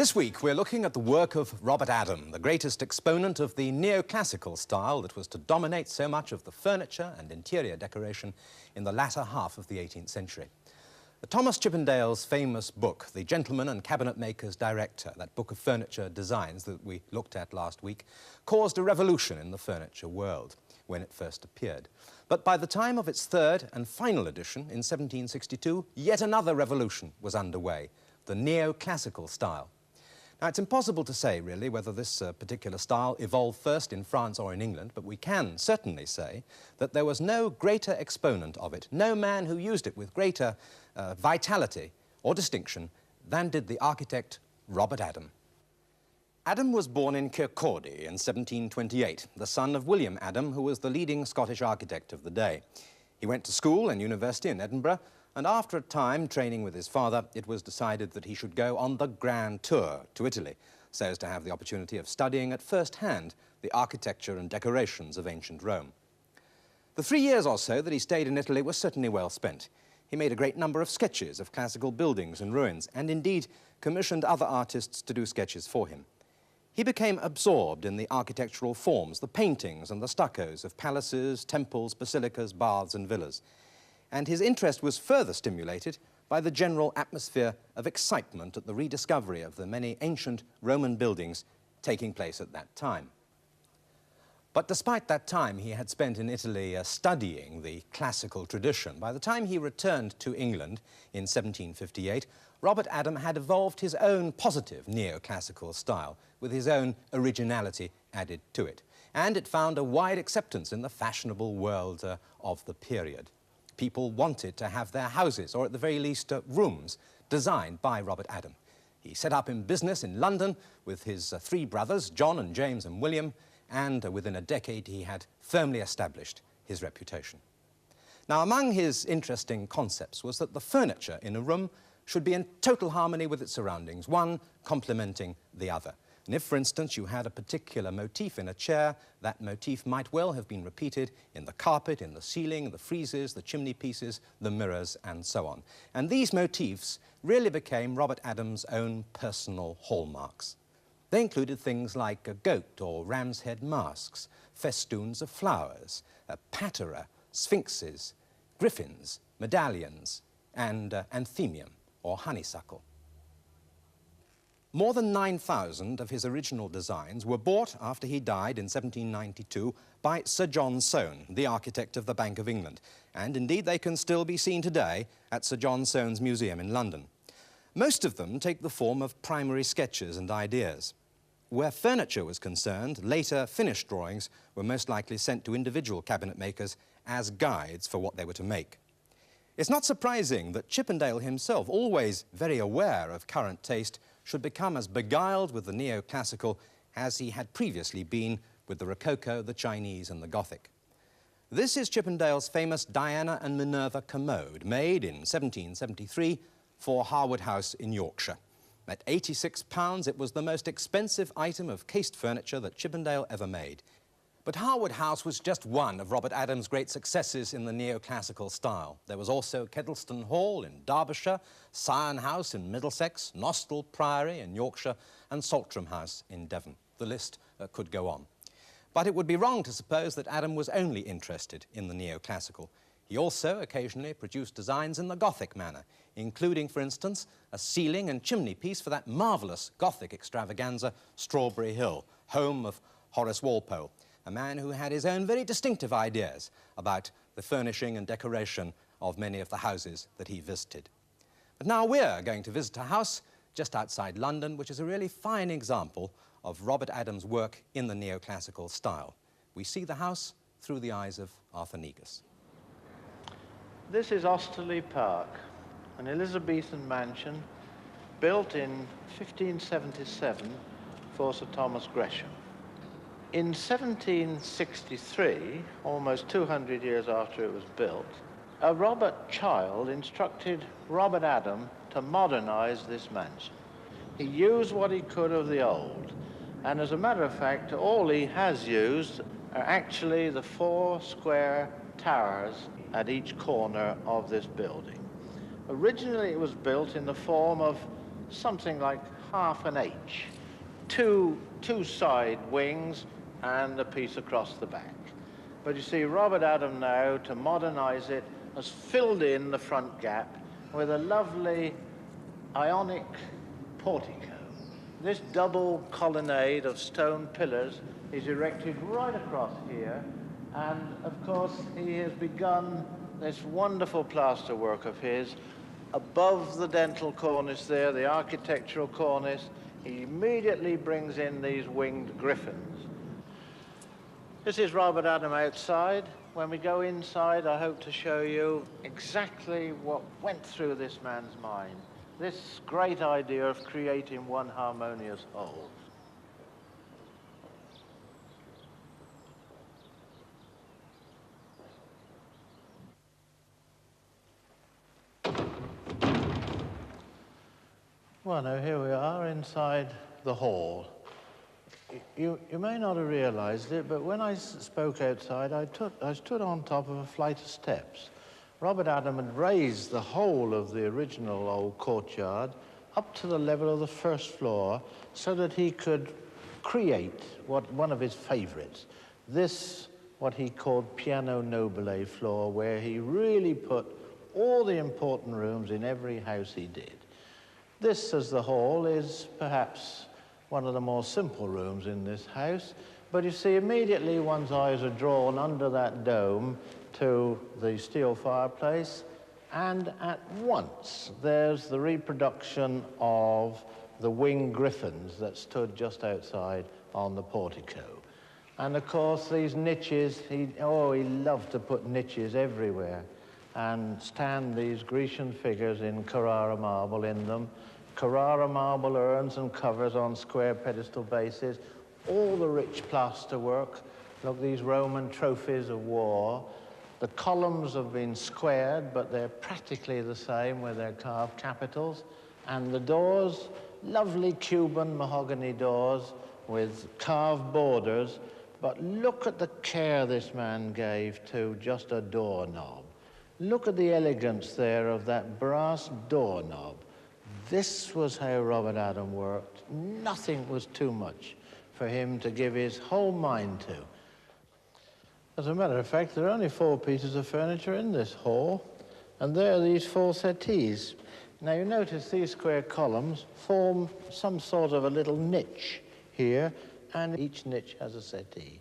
This week, we're looking at the work of Robert Adam, the greatest exponent of the neoclassical style that was to dominate so much of the furniture and interior decoration in the latter half of the 18th century. Thomas Chippendale's famous book, The Gentleman and Cabinet Maker's Director, that book of furniture designs that we looked at last week, caused a revolution in the furniture world when it first appeared. But by the time of its third and final edition in 1762, yet another revolution was underway, the neoclassical style. Now, it's impossible to say, really, whether this particular style evolved first in France or in England, but we can certainly say that there was no greater exponent of it, no man who used it with greater vitality or distinction than did the architect Robert Adam. Adam was born in Kirkcaldy in 1728, the son of William Adam, who was the leading Scottish architect of the day. He went to school and university in Edinburgh, and after a time training with his father, it was decided that he should go on the grand tour to Italy, so as to have the opportunity of studying at first hand the architecture and decorations of ancient Rome. The 3 years or so that he stayed in Italy were certainly well spent. He made a great number of sketches of classical buildings and ruins, and indeed commissioned other artists to do sketches for him. He became absorbed in the architectural forms, the paintings and the stuccos of palaces, temples, basilicas, baths and villas. And his interest was further stimulated by the general atmosphere of excitement at the rediscovery of the many ancient Roman buildings taking place at that time. But despite that time he had spent in Italy studying the classical tradition, by the time he returned to England in 1758, Robert Adam had evolved his own positive neoclassical style with his own originality added to it. And it found a wide acceptance in the fashionable world of the period. People wanted to have their houses, or at the very least rooms, designed by Robert Adam. He set up in business in London with his three brothers, John and James and William, and within a decade he had firmly established his reputation. Now, among his interesting concepts was that the furniture in a room should be in total harmony with its surroundings, one complementing the other. And if, for instance, you had a particular motif in a chair, that motif might well have been repeated in the carpet, in the ceiling, the friezes, the chimney pieces, the mirrors, and so on. And these motifs really became Robert Adam's own personal hallmarks. They included things like goat or ram's head masks, festoons of flowers, patera, sphinxes, griffins, medallions, and anthemium, or honeysuckle. More than 9,000 of his original designs were bought after he died in 1792 by Sir John Soane, the architect of the Bank of England, and indeed they can still be seen today at Sir John Soane's Museum in London. Most of them take the form of primary sketches and ideas. Where furniture was concerned, later finished drawings were most likely sent to individual cabinet makers as guides for what they were to make. It's not surprising that Chippendale himself, always very aware of current taste, should become as beguiled with the neoclassical as he had previously been with the Rococo, the Chinese and the Gothic. This is Chippendale's famous Diana and Minerva commode, made in 1773 for Harwood House in Yorkshire. At £86, it was the most expensive item of cased furniture that Chippendale ever made. But Harwood House was just one of Robert Adam's great successes in the neoclassical style. There was also Kedleston Hall in Derbyshire, Sion House in Middlesex, Nostell Priory in Yorkshire, and Saltram House in Devon. The list could go on. But it would be wrong to suppose that Adam was only interested in the neoclassical. He also occasionally produced designs in the Gothic manner, including, for instance, a ceiling and chimney piece for that marvellous Gothic extravaganza, Strawberry Hill, home of Horace Walpole, a man who had his own very distinctive ideas about the furnishing and decoration of many of the houses that he visited. But now we're going to visit a house just outside London, which is a really fine example of Robert Adam's work in the neoclassical style. We see the house through the eyes of Arthur Negus. This is Osterley Park, an Elizabethan mansion built in 1577 for Sir Thomas Gresham. In 1763, almost 200 years after it was built, a Robert Child instructed Robert Adam to modernize this mansion. He used what he could of the old, and as a matter of fact, all he has used are actually the 4 square towers at each corner of this building. Originally, it was built in the form of something like half an H, two side wings and a piece across the back. But you see, Robert Adam now, to modernize it, has filled in the front gap with a lovely Ionic portico. This double colonnade of stone pillars is erected right across here, and of course he has begun this wonderful plaster work of his above the dentil cornice there, the architectural cornice. He immediately brings in these winged griffins. This is Robert Adam outside. When we go inside, I hope to show you exactly what went through this man's mind. This great idea of creating one harmonious whole. Well, now here we are inside the hall. You may not have realized it, but when I spoke outside, I stood on top of a flight of steps. Robert Adam had raised the whole of the original old courtyard up to the level of the first floor so that he could create one of his favorites. This, what he called piano nobile floor, where he really put all the important rooms in every house he did. This, as the hall, is perhaps one of the more simple rooms in this house, but you see, immediately one's eyes are drawn under that dome to the steel fireplace, and at once there's the reproduction of the winged griffins that stood just outside on the portico. And of course, these niches, he loved to put niches everywhere and stand these Grecian figures in Carrara marble in them. Carrara marble urns and covers on square pedestal bases, all the rich plaster work. Look, these Roman trophies of war. The columns have been squared, but they're practically the same with their carved capitals. And the doors, lovely Cuban mahogany doors with carved borders. But look at the care this man gave to just a doorknob. Look at the elegance there of that brass doorknob. This was how Robert Adam worked. Nothing was too much for him to give his whole mind to. As a matter of fact, there are only 4 pieces of furniture in this hall, and there are these 4 settees. Now, you notice these square columns form some sort of a little niche here, and each niche has a settee,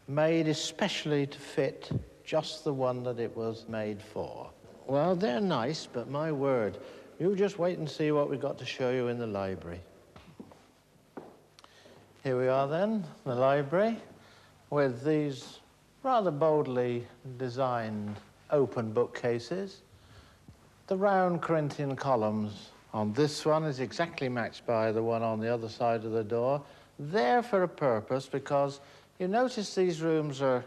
made especially to fit just the one that it was made for. Well, they're nice, but my word, you just wait and see what we've got to show you in the library. Here we are then, the library, with these rather boldly designed open bookcases. The round Corinthian columns on this one is exactly matched by the one on the other side of the door. There for a purpose, because you notice these rooms are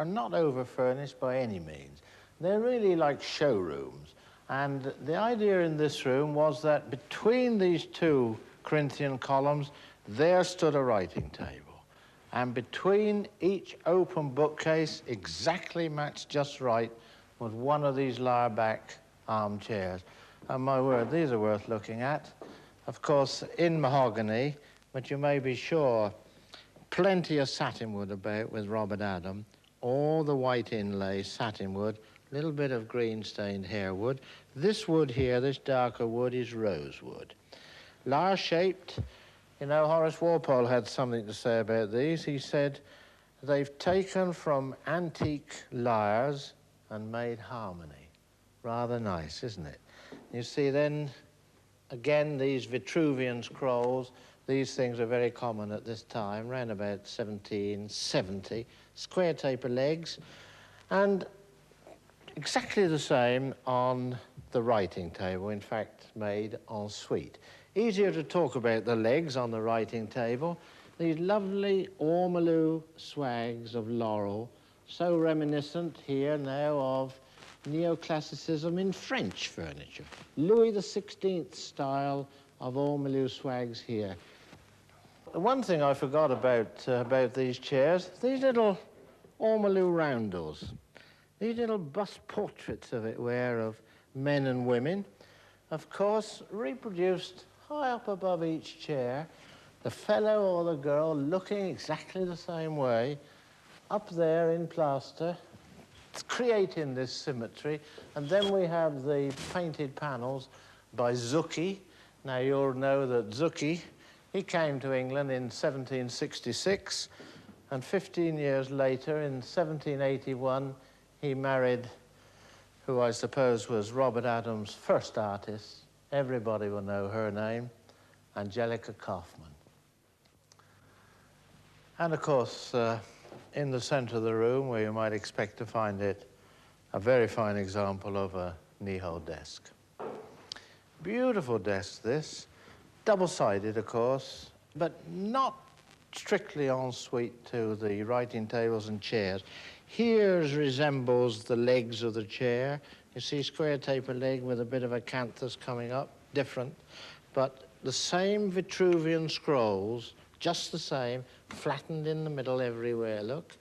not over-furnished by any means. They're really like showrooms. And the idea in this room was that between these 2 Corinthian columns, there stood a writing table. And between each open bookcase, exactly matched just right, was one of these lyre-back armchairs. And my word, these are worth looking at. Of course, in mahogany, but you may be sure, plenty of satinwood about with Robert Adam. All the white inlay satinwood, a little bit of green-stained hairwood. This wood here, this darker wood, is rosewood. Lyre-shaped. You know, Horace Walpole had something to say about these. He said, they've taken from antique lyres and made harmony. Rather nice, isn't it? You see then, again, these Vitruvian scrolls, these things are very common at this time, around about 1770. Square taper legs, and exactly the same on the writing table, in fact, made en suite. Easier to talk about the legs on the writing table. These lovely ormolu swags of laurel, so reminiscent here now of neoclassicism in French furniture. Louis XVI style of ormolu swags here. The one thing I forgot about these chairs, these little ormolu roundels, these little bust portraits, as it were, of men and women, of course, reproduced high up above each chair, the fellow or the girl looking exactly the same way, up there in plaster, creating this symmetry. And then we have the painted panels by Zucchi. Now, you'll know that Zucchi, he came to England in 1766, and 15 years later, in 1781, he married who I suppose was Robert Adams' first artist. Everybody will know her name, Angelica Kauffman. And of course, in the center of the room, where you might expect to find it, a very fine example of a knee-hole desk. Beautiful desk, this. Double-sided, of course, but not strictly en suite to the writing tables and chairs. Here resembles the legs of the chair. You see square taper leg with a bit of acanthus coming up, different, but the same Vitruvian scrolls, just the same, flattened in the middle everywhere, look.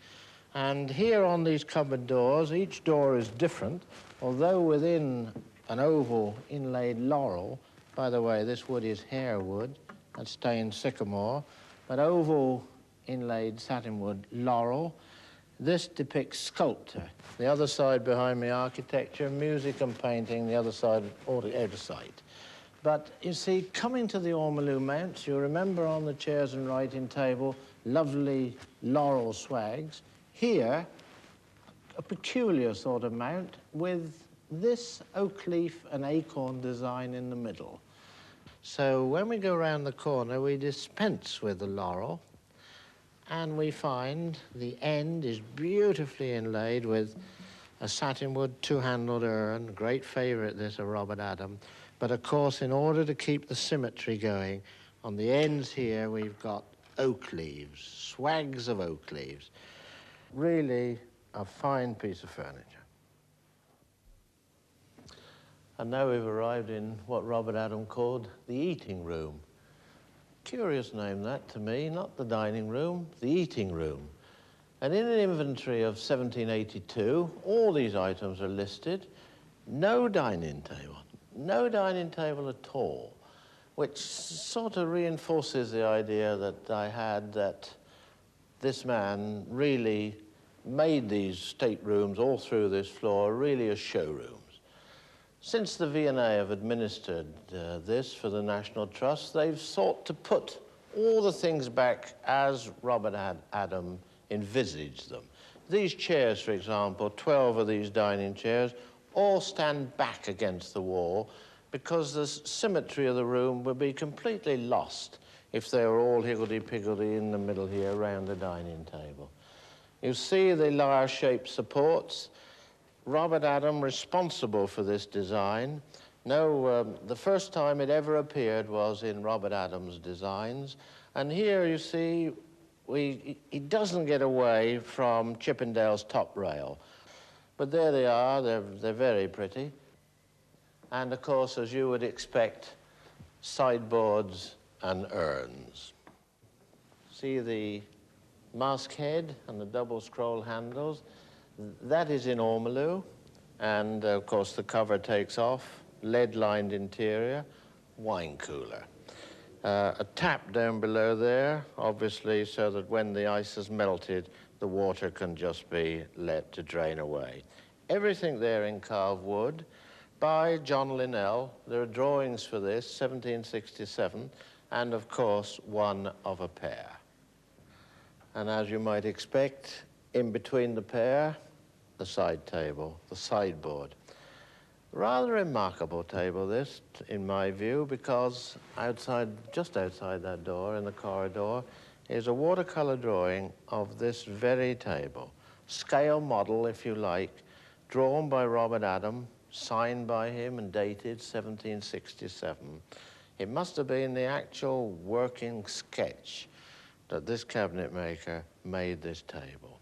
And here on these cupboard doors, each door is different, although within an oval inlaid laurel. By the way, this wood is hair wood, and stained sycamore, but oval inlaid satinwood laurel. This depicts sculpture. The other side behind me, architecture, music and painting, the other side, or the other side. But you see, coming to the ormolu mounts, you remember on the chairs and writing table, lovely laurel swags. Here, a peculiar sort of mount with this oak leaf and acorn design in the middle. So when we go around the corner, we dispense with the laurel, and we find the end is beautifully inlaid with a satinwood two-handled urn, great favorite this of Robert Adam. But of course, in order to keep the symmetry going, on the ends here we've got oak leaves, swags of oak leaves. Really a fine piece of furniture. And now we've arrived in what Robert Adam called the eating room. Curious name that to me, not the dining room, the eating room. And in an inventory of 1782, all these items are listed. No dining table at all, which sort of reinforces the idea that I had that this man really made these staterooms all through this floor really as showrooms. Since the V&A have administered this for the National Trust, they've sought to put all the things back as Robert Adam envisaged them. These chairs, for example, 12 of these dining chairs, all stand back against the wall because the symmetry of the room would be completely lost if they were all higgledy-piggledy in the middle here around the dining table. You see the lyre-shaped supports. Robert Adam responsible for this design. No, the first time it ever appeared was in Robert Adam's designs. And here you see, he doesn't get away from Chippendale's top rail. But there they are, they're very pretty. And of course, as you would expect, sideboards and urns. See the mask head and the double scroll handles? That is in ormolu, and of course the cover takes off, lead-lined interior, wine cooler. A tap down below there, obviously, so that when the ice has melted, the water can just be let to drain away. Everything there in carved wood by John Linnell. There are drawings for this, 1767, and of course, one of a pair. And as you might expect, in between the pair, the side table, the sideboard. Rather remarkable table, this, in my view, because just outside that door, in the corridor, is a watercolor drawing of this very table. Scale model, if you like, drawn by Robert Adam, signed by him and dated 1767. It must have been the actual working sketch that this cabinet maker made this table.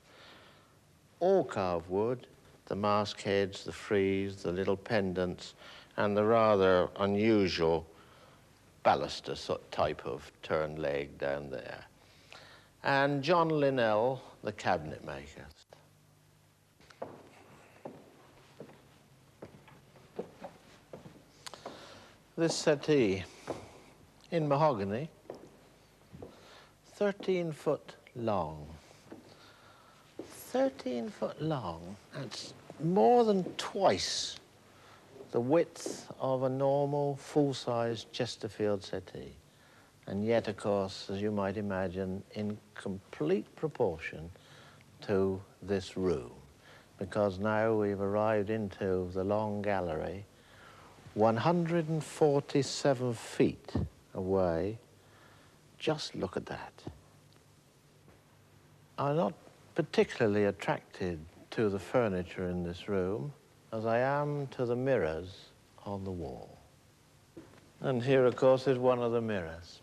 All carved wood, the mask heads, the frieze, the little pendants, and the rather unusual baluster type of turned leg down there. And John Linnell, the cabinet maker. This settee, in mahogany, 13 foot long. 13 foot long, that's more than twice the width of a normal full-size Chesterfield settee. And yet, of course, as you might imagine, in complete proportion to this room, because now we've arrived into the long gallery, 147 feet away. Just look at that. I'm not particularly attracted to the furniture in this room as I am to the mirrors on the wall. And here, of course, is one of the mirrors.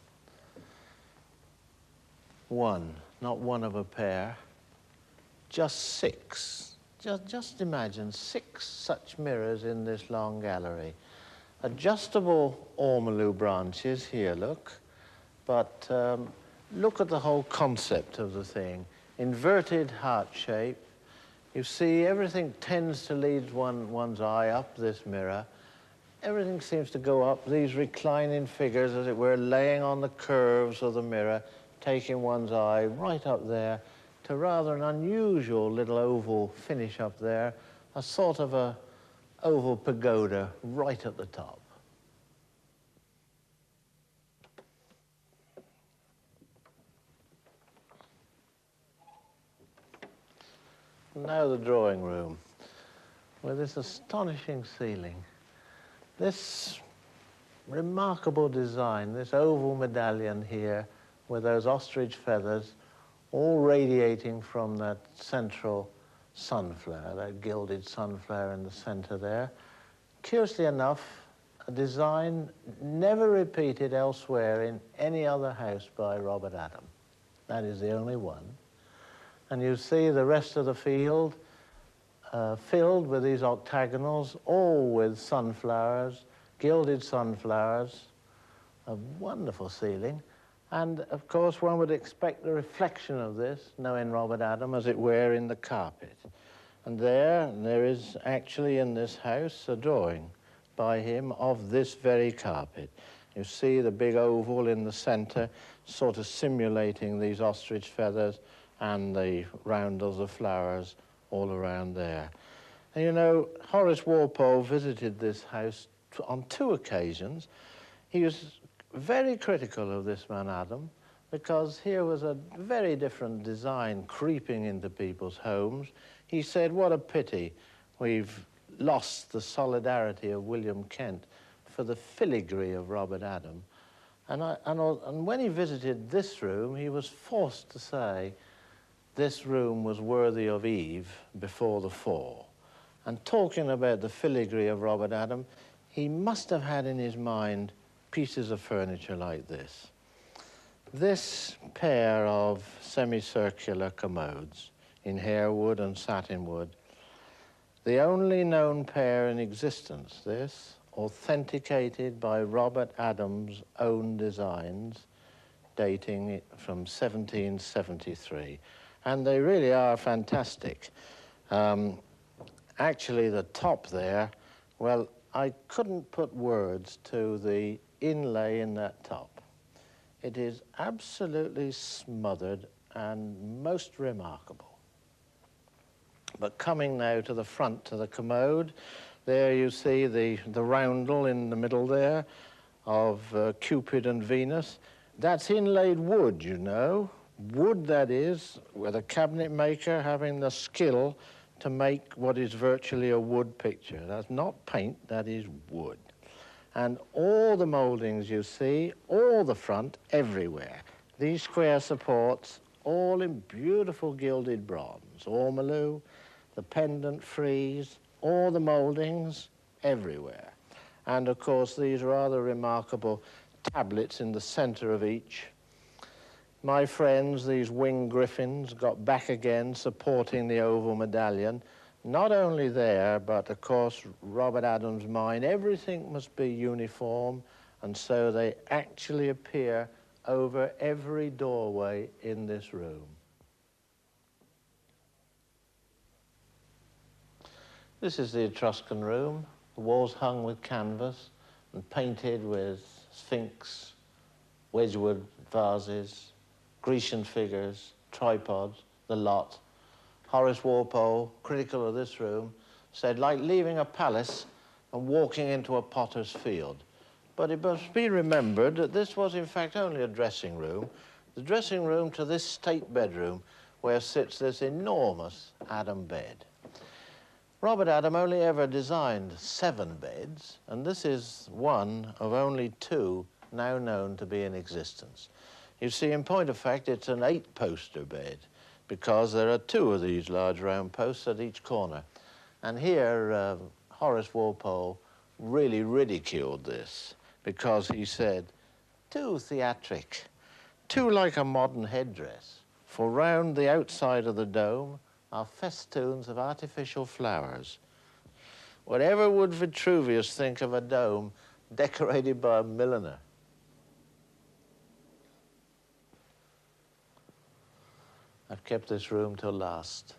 One, not one of a pair, just six. Just imagine 6 such mirrors in this long gallery. Adjustable ormolu branches here, look, but look at the whole concept of the thing. Inverted heart shape. You see, everything tends to lead one's eye up this mirror. Everything seems to go up, these reclining figures, as it were, laying on the curves of the mirror, taking one's eye right up there to rather an unusual little oval finish up there, a sort of a oval pagoda right at the top. Now the drawing room, with this astonishing ceiling, this remarkable design, this oval medallion here with those ostrich feathers all radiating from that central sunflower, that gilded sunflower in the center there. Curiously enough, a design never repeated elsewhere in any other house by Robert Adam. That is the only one. And you see the rest of the field filled with these octagonals, all with sunflowers, gilded sunflowers, a wonderful ceiling. And, of course, one would expect the reflection of this, knowing Robert Adam, as it were, in the carpet. And there is actually in this house a drawing by him of this very carpet. You see the big oval in the center, sort of simulating these ostrich feathers and the roundels of flowers all around there. And you know, Horace Walpole visited this house on 2 occasions. He was very critical of this man Adam, because here was a very different design creeping into people's homes. He said, what a pity we've lost the solidarity of William Kent for the filigree of Robert Adam. And when he visited this room, he was forced to say this room was worthy of Eve before the fall. And talking about the filigree of Robert Adam, he must have had in his mind pieces of furniture like this. This pair of semicircular commodes in harewood and satinwood, the only known pair in existence, this, authenticated by Robert Adam's own designs, dating it from 1773. And they really are fantastic. Actually, the top there, well, I couldn't put words to the inlay in that top. It is absolutely smothered and most remarkable. But coming now to the front, to the commode, there you see the roundel in the middle there of Cupid and Venus. That's inlaid wood, you know. Wood, that is, with a cabinet maker having the skill to make what is virtually a wood picture. That's not paint, that is wood. And all the mouldings you see, all the front, everywhere. These square supports, all in beautiful gilded bronze. Ormolu, the pendant frieze, all the mouldings, everywhere. And, of course, these rather remarkable tablets in the center of each. My friends, these winged griffins, got back again supporting the oval medallion. Not only there, but of course, Robert Adam's mind, everything must be uniform, and so they actually appear over every doorway in this room. This is the Etruscan room, the walls hung with canvas and painted with sphinx Wedgwood vases, Grecian figures, tripods, the lot. Horace Walpole, critical of this room, said, like leaving a palace and walking into a potter's field. But it must be remembered that this was, in fact, only a dressing room, the dressing room to this state bedroom where sits this enormous Adam bed. Robert Adam only ever designed 7 beds, and this is one of only 2 now known to be in existence. You see, in point of fact, it's an 8-poster bed, because there are 2 of these large round posts at each corner. And here, Horace Walpole really ridiculed this, because he said, too theatric, too like a modern headdress, for round the outside of the dome are festoons of artificial flowers. Whatever would Vitruvius think of a dome decorated by a milliner? I've kept this room till last.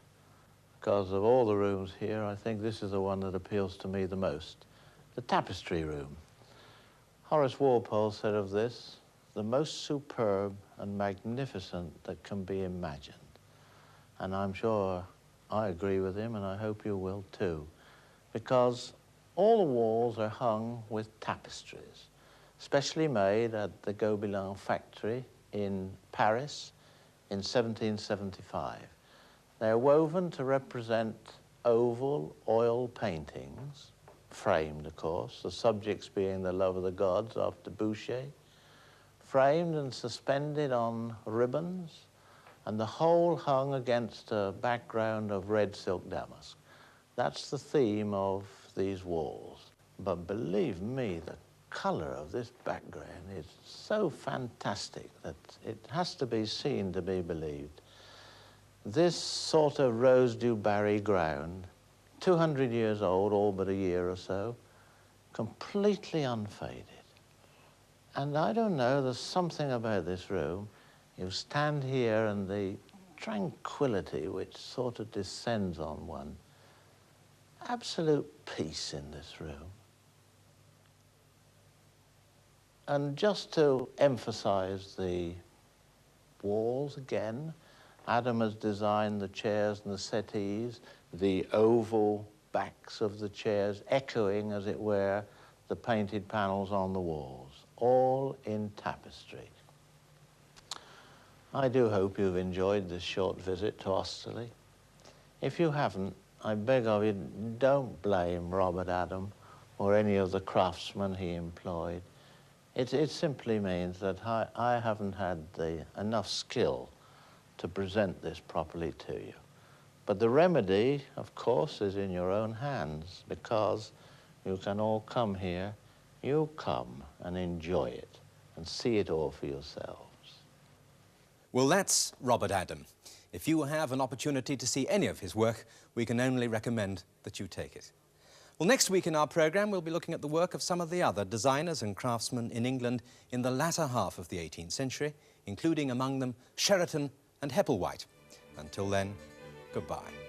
Because of all the rooms here, I think this is the one that appeals to me the most, the tapestry room. Horace Walpole said of this, the most superb and magnificent that can be imagined. And I'm sure I agree with him, and I hope you will too, because all the walls are hung with tapestries, specially made at the Gobelin factory in Paris in 1775. They're woven to represent oval oil paintings, framed, of course, the subjects being the love of the gods after Boucher, framed and suspended on ribbons, and the whole hung against a background of red silk damask. That's the theme of these walls. But believe me, the color of this background is so fantastic that it has to be seen to be believed. This sort of rose dewberry ground, 200 years old, all but a year or so, completely unfaded. And I don't know, there's something about this room. You stand here and the tranquility which sort of descends on one. Absolute peace in this room. And just to emphasize the walls again, Adam has designed the chairs and the settees, the oval backs of the chairs, echoing, as it were, the painted panels on the walls, all in tapestry. I do hope you've enjoyed this short visit to Osterley. If you haven't, I beg of you, don't blame Robert Adam or any of the craftsmen he employed. It simply means that I haven't had enough skill to present this properly to you. But the remedy, of course, is in your own hands, because you can all come here, you come and enjoy it and see it all for yourselves. Well, that's Robert Adam. If you have an opportunity to see any of his work, we can only recommend that you take it. Well, next week in our programme, we'll be looking at the work of some of the other designers and craftsmen in England in the latter half of the 18th century, including among them Sheraton and Hepplewhite. Until then, goodbye.